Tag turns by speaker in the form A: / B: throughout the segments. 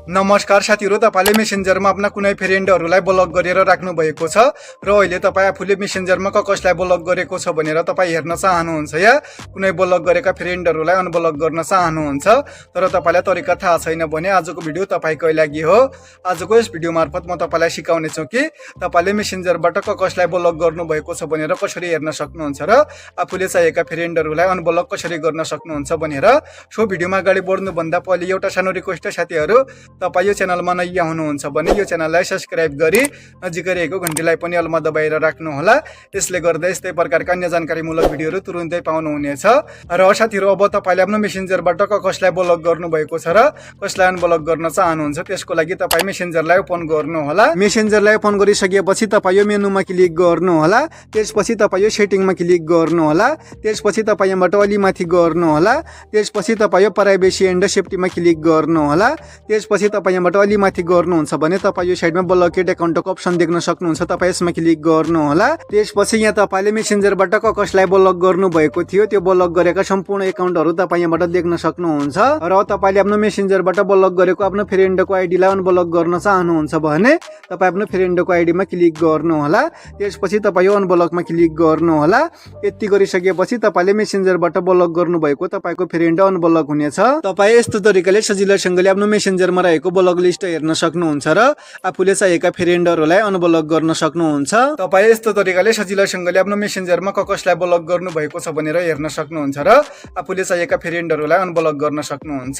A: नमस्कार साथीहरु, तपाईले मेसेन्जरमा आफ्ना कुनै फ्रेन्डहरुलाई ब्लक गरेर राख्नु भएको छ र अहिले तपाई आफूले मेसेन्जरमा कसलाई ब्लक गरेको छ भनेर तपाई हेर्न चाहनुहुन्छ या कुनै ब्लक गरेका फ्रेन्डहरुलाई अनब्लक गर्न चाहनुहुन्छ तर तपाईलाई तरिका थाहा छैन भने आजको भिडियो तपाईकै लागि हो। आजको यस भिडियो मार्फत म तपाईलाई सिकाउने छु कि तपाईले मेसेन्जरबाट कसलाई ब्लक गर्नु भएको छ भनेर कसरी हेर्न सक्नुहुन्छ र आफूले चाहेका फ्रेन्डहरुलाई अनब्लक कसरी गर्न सक्नुहुन्छ भनेर। सो भिडियोमा अगाडि बढ्नु भन्दा पहिले एउटा सानो रिक्वेस्ट छ साथीहरु, तपाई यो च्यानलमा नयाँ हुनुहुन्छ भने यो च्यानललाई सब्स्क्राइब गरी नजिकै रहेको घण्टीलाई पनि अलमा दबाएर राख्नु होला। यसले गर्दा यस्तै प्रकारका अन्य जानकारीमूलक भिडियोहरु तुरुन्तै पाउनु हुनेछ। र साथीहरु, अब तपाईले आफ्नो मेसेन्जरबाट कसलाई ब्लक गर्नु भएको छ र कसलाई अनब्लक गर्न चाहनुहुन्छ त्यसको लागि तपाई मेसेन्जरलाई ओपन गर्नु होला। मेसेन्जरलाई ओपन गरिसकेपछि तपाई यो मेनुमा क्लिक गर्नु होला। त्यसपछि तपाई यो सेटिङमा क्लिक गर्नु होला। त्यसपछि तपाई यहाँबाट अलि माथि गर्नु होला। त्यसपछि तपाई यो प्राइभेसी एन्ड सेफ्टीमा क्लिक गर्नु होला। त्यसपछि तपाई यहाँबाट अलि माथि गर्नुहुन्छ भने तपाई यो साइडमा ब्लकेड एकाउन्टको अप्सन देख्न सक्नुहुन्छ, तपाई यसमा क्लिक गर्नु होला। त्यसपछि यहाँ तपाईले मेसेन्जरबाट कसलाई ब्लक गर्नु भएको थियो त्यो ब्लक गरेका सम्पूर्ण एकाउन्टहरु तपाई यहाँबाट देख्न सक्नुहुन्छ। र तपाईले आफ्नो मेसेन्जरबाट ब्लक गरेको आफ्नो फ्रेन्डको आइडीलाई अनब्लक गर्न चाहनुहुन्छ भने तपाई आफ्नो फ्रेन्डको आइडीमा क्लिक गर्नु होला। त्यसपछि तपाई यो अनब्लकमा क्लिक गर्नु होला। यति गरिसकेपछि तपाईले मेसेन्जरबाट ब्लक गर्नु भएको तपाईको फ्रेन्ड अनब्लक हुनेछ। तपाई यस्तो तरिकाले सजिलैसँगले आफ्नो मेसेन्जरमा रहेको ब्लक लिस्ट हेर्न सक्नुहुन्छ र आफूले चाहेका फ्रेन्डहरुलाई अनब्लक गर्न सक्नुहुन्छ। तपाई यस्तो तरिकाले सजिलैसँगले आफ्नो मेसेन्जरमा कसलाई ब्लक गर्नु भएको छ भनेर हेर्न सक्नुहुन्छ र आफूले चाहेका फ्रेन्डहरुलाई अनब्लक गर्न सक्नुहुन्छ।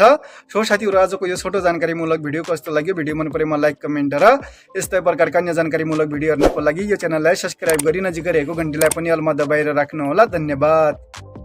A: सो साथीहरु, आजको यो छोटो जानकारीमूलक भिडियो कस्तो लाग्यो? भिडियो मन परेमा लाइक कमेन्ट र यस्तै प्रकारका अन्य जानकारीमूलक भिडियो हेर्नको लागि यो च्यानललाई सब्स्क्राइब गरी नजिकै रहेको घण्टीलाई पनि अलमा दबाएर राख्नु होला। धन्यवाद।